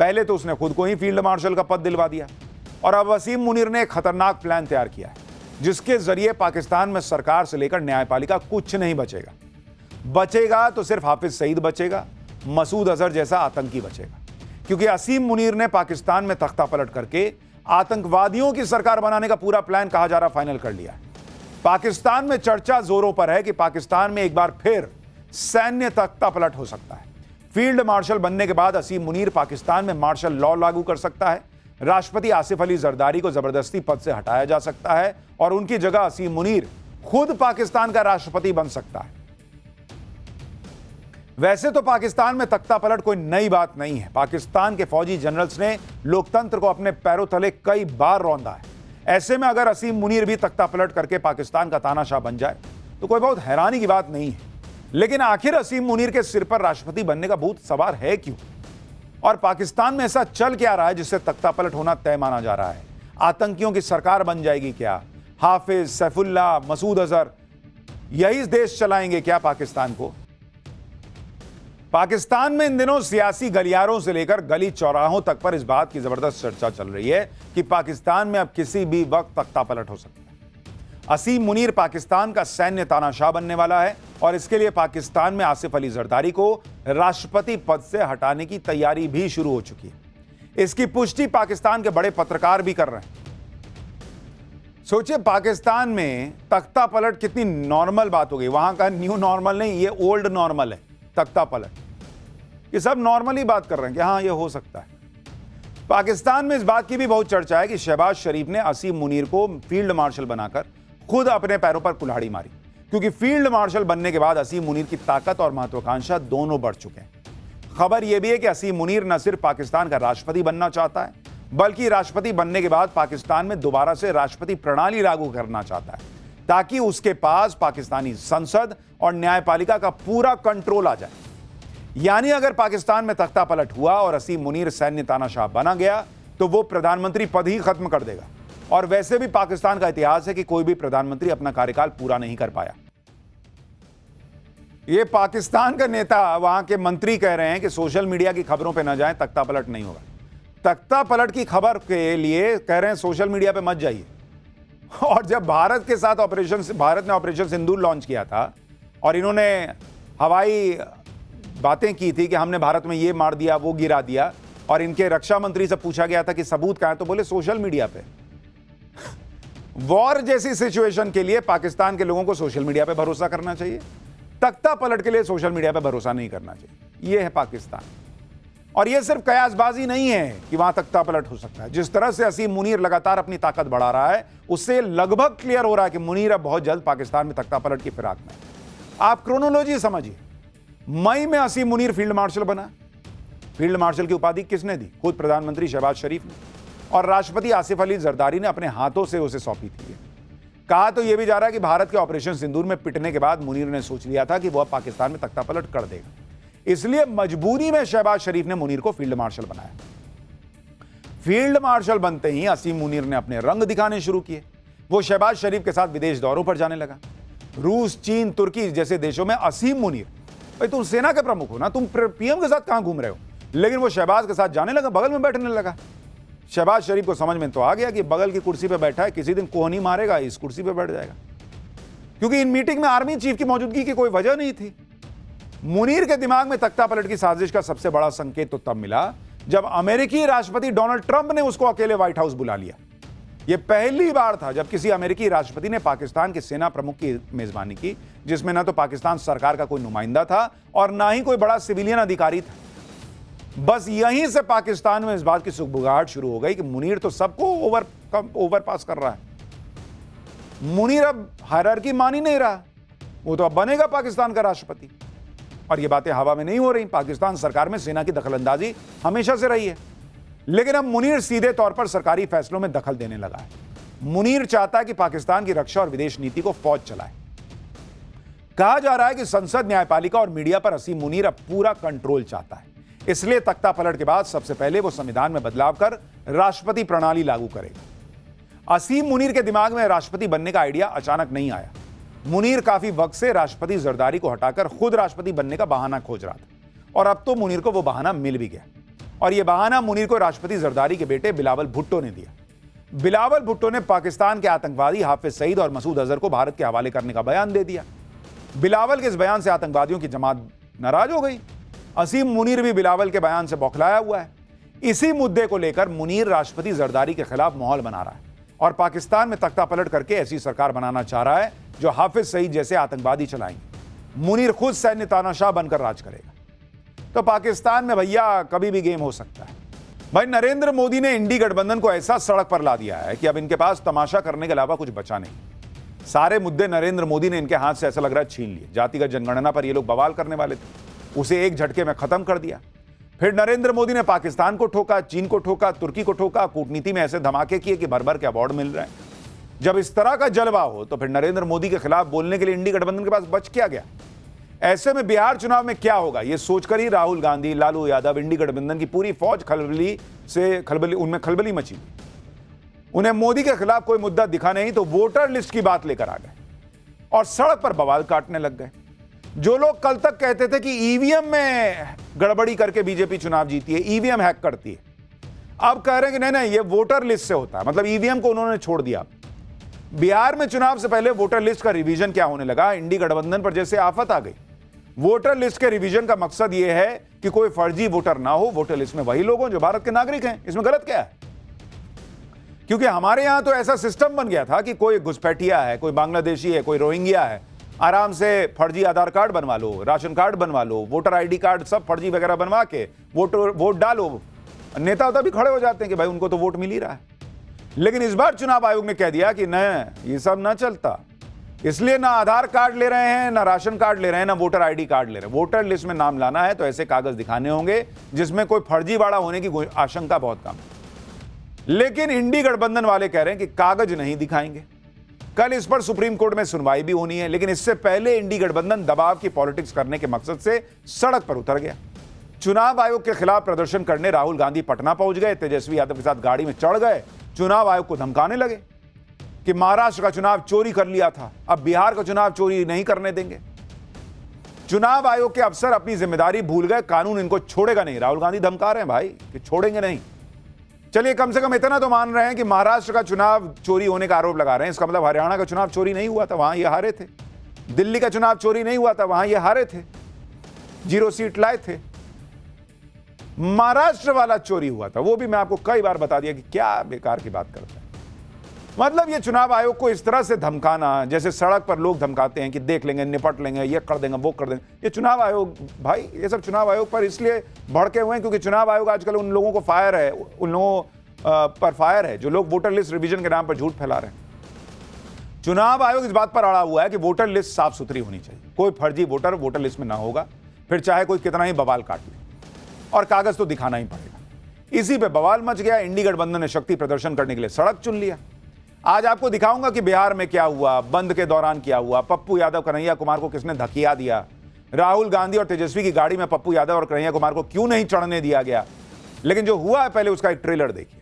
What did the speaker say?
पहले तो उसने खुद को ही फील्ड मार्शल का पद दिलवा दिया और अब वसीम मुनीर ने एक खतरनाक प्लान तैयार किया है जिसके जरिए पाकिस्तान में सरकार से लेकर न्यायपालिका कुछ नहीं बचेगा तो सिर्फ हाफिज सईद बचेगा, मसूद अजहर जैसा आतंकी बचेगा। क्योंकि वसीम मुनीर ने पाकिस्तान में तख्ता पलट करके आतंकवादियों की सरकार बनाने का पूरा प्लान कहा जा रहा फाइनल कर लिया है। पाकिस्तान में चर्चा जोरों पर है कि पाकिस्तान में एक बार फिर सैन्य तख्ता पलट हो सकता है। फील्ड मार्शल बनने के बाद वसीम मुनीर पाकिस्तान में मार्शल लॉ लागू कर सकता है। राष्ट्रपति आसिफ अली जरदारी को जबरदस्ती पद से हटाया जा सकता है और उनकी जगह वसीम मुनीर खुद पाकिस्तान का राष्ट्रपति बन सकता है। वैसे तो पाकिस्तान में तख्ता पलट कोई नई बात नहीं है। पाकिस्तान के फौजी जनरल्स ने लोकतंत्र को अपने पैरों तले कई बार रौंदा है। ऐसे में अगर वसीम मुनीर भी तख्ता पलट करके पाकिस्तान का तानाशाह बन जाए तो कोई बहुत हैरानी की बात नहीं है। लेकिन आखिर वसीम मुनीर के सिर पर राष्ट्रपति बनने का भूत सवार है क्यों? और पाकिस्तान में ऐसा चल क्या रहा है जिससे तख्ता पलट होना तय माना जा रहा है? आतंकियों की सरकार बन जाएगी क्या? हाफिज, सैफुल्लाह, मसूद अजहर यही देश चलाएंगे क्या पाकिस्तान को? पाकिस्तान में इन दिनों सियासी गलियारों से लेकर गली चौराहों तक पर इस बात की जबरदस्त चर्चा चल रही है कि पाकिस्तान में अब किसी भी वक्त तख्ता पलट हो सकता है। वसीम मुनीर पाकिस्तान का सैन्य तानाशाह बनने वाला है और इसके लिए पाकिस्तान में आसिफ अली जरदारी को राष्ट्रपति पद से हटाने की तैयारी भी शुरू हो चुकी है। इसकी पुष्टि पाकिस्तान के बड़े पत्रकार भी कर रहे हैं। सोचिए, पाकिस्तान में तख्ता पलट कितनी नॉर्मल बात हो गई। वहां का न्यू नॉर्मल नहीं, ये ओल्ड नॉर्मल है तख्ता पलट। ये सब नॉर्मली बात कर रहे हैं कि हाँ ये हो सकता है। पाकिस्तान में इस बात की भी बहुत चर्चा है कि शहबाज शरीफ ने वसीम मुनीर को फील्ड मार्शल बनाकर खुद अपने पैरों पर कुल्हाड़ी मारी, क्योंकि फील्ड मार्शल बनने के बाद वसीम मुनीर की ताकत और महत्वाकांक्षा दोनों बढ़ चुके हैं। खबर यह भी है कि वसीम मुनीर न सिर्फ पाकिस्तान का राष्ट्रपति बनना चाहता है, बल्कि राष्ट्रपति बनने के बाद पाकिस्तान में दोबारा से राष्ट्रपति प्रणाली लागू करना चाहता है, ताकि उसके पास पाकिस्तानी संसद और न्यायपालिका का पूरा कंट्रोल आ जाए। यानी अगर पाकिस्तान में तख्ता पलट हुआ और वसीम मुनीर सैन्य तानाशाह बना गया तो वो प्रधानमंत्री पद ही खत्म कर देगा। और वैसे भी पाकिस्तान का इतिहास है कि कोई भी प्रधानमंत्री अपना कार्यकाल पूरा नहीं कर पाया। ये पाकिस्तान का नेता, वहां के मंत्री कह रहे हैं कि सोशल मीडिया की खबरों पे न जाएं, तख्ता पलट नहीं होगा। तख्ता पलट की खबर के लिए कह रहे हैं सोशल मीडिया पे मत जाइए। और जब भारत के साथ भारत ने ऑपरेशन सिंदूर लॉन्च किया था और इन्होंने हवाई बातें की थी कि हमने भारत में ये मार दिया, वो गिरा दिया, और इनके रक्षा मंत्री से पूछा गया था कि सबूत कहां है, तो बोले सोशल मीडिया पे। वॉर जैसी सिचुएशन के लिए पाकिस्तान के लोगों को सोशल मीडिया पे भरोसा करना चाहिए, तख्ता पलट के लिए सोशल मीडिया पे भरोसा नहीं करना चाहिए। यह है पाकिस्तान। और यह सिर्फ कयासबाजी नहीं है कि वहां तख्ता पलट हो सकता है। जिस तरह से वसीम मुनीर लगातार अपनी ताकत बढ़ा रहा है, उससे लगभग क्लियर हो रहा है कि मुनीर अब बहुत जल्द पाकिस्तान में तख्ता पलट की फिराक में। आप क्रोनोलॉजी समझिए। मई में वसीम मुनीर फील्ड मार्शल बना। फील्ड मार्शल की उपाधि किसने दी? खुद प्रधानमंत्री शहबाज शरीफ ने, और राष्ट्रपति आसिफ अली जरदारी ने अपने हाथों से उसे सौंपी थी। कहा तो यह भी जा रहा है कि भारत के ऑपरेशन सिंदूर में पिटने के बाद मुनीर ने सोच लिया था कि वह पाकिस्तान में तख्ता पलट कर देगा, इसलिए मजबूरी में शहबाज शरीफ ने मुनीर को फील्ड मार्शल बनाया। फील्ड मार्शल बनते ही वसीम मुनीर ने अपने रंग दिखाने शुरू किए। वो शहबाज शरीफ के साथ विदेश दौरों पर जाने लगा। रूस, चीन, तुर्की जैसे देशों में वसीम मुनीर, भाई तुम सेना के प्रमुख हो ना, तुम पीएम के साथ कहां घूम रहे हो? लेकिन वो शहबाज के साथ जाने लगा, बगल में बैठने लगा। शहबाज शरीफ को समझ में तो आ गया कि बगल की कुर्सी पे बैठा है, किसी दिन कोहनी मारेगा, इस कुर्सी पे बैठ जाएगा। क्योंकि इन मीटिंग में आर्मी चीफ की मौजूदगी की कोई वजह नहीं थी। मुनीर के दिमाग में तख्ता पलट की साजिश का सबसे बड़ा संकेत तो तब मिला जब अमेरिकी राष्ट्रपति डोनाल्ड ट्रंप ने उसको अकेले व्हाइट हाउस बुला लिया। यह पहली बार था जब किसी अमेरिकी राष्ट्रपति ने पाकिस्तान के सेना प्रमुख की मेजबानी की, जिसमें ना तो पाकिस्तान सरकार का कोई नुमाइंदा था और ना ही कोई बड़ा सिविलियन अधिकारी था। बस यहीं से पाकिस्तान में इस बात की सुगबुगाहट शुरू हो गई कि मुनीर तो सबको ओवर पास कर रहा है। मुनीर अब हायरार्की मान ही नहीं रहा, वो तो अब बनेगा पाकिस्तान का राष्ट्रपति। और ये बातें हवा में नहीं हो रही। पाकिस्तान सरकार में सेना की दखलंदाजी हमेशा से रही है, लेकिन अब मुनीर सीधे तौर पर सरकारी फैसलों में दखल देने लगा है। मुनीर चाहता है कि पाकिस्तान की रक्षा और विदेश नीति को फौज चलाए। कहा जा रहा है कि संसद, न्यायपालिका और मीडिया पर वसीम मुनीर अब पूरा कंट्रोल चाहता है। इसलिए तख्ता पलट के बाद सबसे पहले वो संविधान में बदलाव कर राष्ट्रपति प्रणाली लागू करेगा। वसीम मुनीर के दिमाग में राष्ट्रपति बनने का आइडिया अचानक नहीं आया। मुनीर काफी वक्त से राष्ट्रपति जरदारी को हटाकर खुद राष्ट्रपति बनने का बहाना खोज रहा था, और अब तो मुनीर को वो बहाना मिल भी गया। और यह बहाना मुनीर को राष्ट्रपति जरदारी के बेटे बिलावल भुट्टो ने दिया। बिलावल भुट्टो ने पाकिस्तान के आतंकवादी हाफिज सईद और मसूद अजहर को भारत के हवाले करने का बयान दे दिया। बिलावल के इस बयान से आतंकवादियों की जमात नाराज हो गई। असीम मुनीर भी बिलावल के बयान से बौखलाया हुआ है। इसी मुद्दे को लेकर मुनीर राष्ट्रपति जरदारी के खिलाफ माहौल बना रहा है और पाकिस्तान में तख्ता पलट करके ऐसी सरकार बनाना चाह रहा है जो हाफिज सईद जैसे आतंकवादी चलाएंगे। मुनीर खुद सैन्य तानाशाह बनकर राज करेगा। तो पाकिस्तान में भैया कभी भी गेम हो सकता है। भाई नरेंद्र मोदी ने इंडी गठबंधन को ऐसा सड़क पर ला दिया है कि अब इनके पास तमाशा करने के अलावा कुछ बचा नहीं। सारे मुद्दे नरेंद्र मोदी ने इनके हाथ से ऐसा लग रहा है छीन लिए। जातिगत जनगणना पर ये लोग बवाल करने वाले थे, उसे एक झटके में खत्म कर दिया। फिर नरेंद्र मोदी ने पाकिस्तान को ठोका, चीन को ठोका, तुर्की को ठोका। कूटनीति में ऐसे धमाके किए कि भर भर के अवार्ड मिल रहे हैं। जब इस तरह का जलवा हो तो फिर नरेंद्र मोदी के खिलाफ बोलने के लिए इंडी गठबंधन के पास बच क्या गया। ऐसे में बिहार चुनाव में क्या होगा ये सोचकर ही राहुल गांधी, लालू यादव, इंडी गठबंधन की पूरी फौज उनमें खलबली मची। उन्हें मोदी के खिलाफ कोई मुद्दा दिखा नहीं तो वोटर लिस्ट की बात लेकर आ गए और सड़क पर बवाल काटने लग गए। जो लोग कल तक कहते थे कि ईवीएम में गड़बड़ी करके बीजेपी चुनाव जीती है, ईवीएम हैक करती है, अब कह रहे हैं कि नहीं नहीं ये वोटर लिस्ट से होता है। मतलब ईवीएम को उन्होंने छोड़ दिया। बिहार में चुनाव से पहले वोटर लिस्ट का रिवीजन क्या होने लगा। इंडी गठबंधन पर जैसे आफत आ गई। वोटर लिस्ट के रिवीजन का मकसद यह है कि कोई फर्जी वोटर ना हो। वोटर लिस्ट में वही लोग हों जो भारत के नागरिक हैं। इसमें गलत क्या है? क्योंकि हमारे यहां तो ऐसा सिस्टम बन गया था कि कोई घुसपैठिया है, कोई बांग्लादेशी है, कोई रोहिंग्या है, आराम से फर्जी आधार कार्ड बनवा लो, राशन कार्ड बनवा लो, वोटर आईडी कार्ड सब फर्जी वगैरह बनवा के वोट डालो। नेता उता भी खड़े हो जाते हैं कि भाई उनको तो वोट मिल ही रहा है। लेकिन इस बार चुनाव आयोग ने कह दिया कि नहीं, ये सब ना चलता। इसलिए ना आधार कार्ड ले रहे हैं, ना राशन कार्ड ले रहे हैं, ना वोटर आईडी कार्ड ले रहे हैं। वोटर लिस्ट में नाम लाना है तो ऐसे कागज दिखाने होंगे जिसमें कोई फर्जीवाड़ा होने की आशंका बहुत कम है। लेकिन इंडी गठबंधन वाले कह रहे हैं कि कागज नहीं दिखाएंगे। कल इस पर सुप्रीम कोर्ट में सुनवाई भी होनी है। लेकिन इससे पहले इंडी गठबंधन दबाव की पॉलिटिक्स करने के मकसद से सड़क पर उतर गया। चुनाव आयोग के खिलाफ प्रदर्शन करने राहुल गांधी पटना पहुंच गए। तेजस्वी यादव के साथ गाड़ी में चढ़ गए। चुनाव आयोग को धमकाने लगे कि महाराष्ट्र का चुनाव चोरी कर लिया था, अब बिहार का चुनाव चोरी नहीं करने देंगे। चुनाव आयोग के अफसर अपनी जिम्मेदारी भूल गए। कानून इनको छोड़ेगा नहीं। राहुल गांधी धमका रहे हैं भाई कि छोड़ेंगे नहीं। चलिए कम से कम इतना तो मान रहे हैं कि महाराष्ट्र का चुनाव चोरी होने का आरोप लगा रहे हैं। इसका मतलब हरियाणा का चुनाव चोरी नहीं हुआ था, वहां ये हारे थे। दिल्ली का चुनाव चोरी नहीं हुआ था, वहां ये हारे थे, 0 सीट लाए थे। महाराष्ट्र वाला चोरी हुआ था, वो भी मैं आपको कई बार बता दिया कि क्या बेकार की बात करता है। मतलब ये चुनाव आयोग को इस तरह से धमकाना, जैसे सड़क पर लोग धमकाते हैं कि देख लेंगे, निपट लेंगे, ये कर देंगे, वो कर देंगे। ये चुनाव आयोग भाई, ये सब चुनाव आयोग पर इसलिए भड़के हुए हैं क्योंकि चुनाव आयोग आजकल उन लोगों को फायर है, उन लोगों पर फायर है जो लोग वोटर लिस्ट रिवीजन के नाम पर झूठ फैला रहे हैं। चुनाव आयोग इस बात पर अड़ा हुआ है कि वोटर लिस्ट साफ सुथरी होनी चाहिए। कोई फर्जी वोटर वोटर लिस्ट में ना होगा, फिर चाहे कोई कितना ही बवाल काट ले, और कागज तो दिखाना ही पड़ेगा। इसी पे बवाल मच गया। इंडी गठबंधन ने शक्ति प्रदर्शन करने के लिए सड़क चुन लिया। आज आपको दिखाऊंगा कि बिहार में क्या हुआ, बंद के दौरान क्या हुआ, पप्पू यादव, कन्हैया कुमार को किसने धकिया दिया, राहुल गांधी और तेजस्वी की गाड़ी में पप्पू यादव और कन्हैया कुमार को क्यों नहीं चढ़ने दिया गया। लेकिन जो हुआ है पहले उसका एक ट्रेलर देखिए।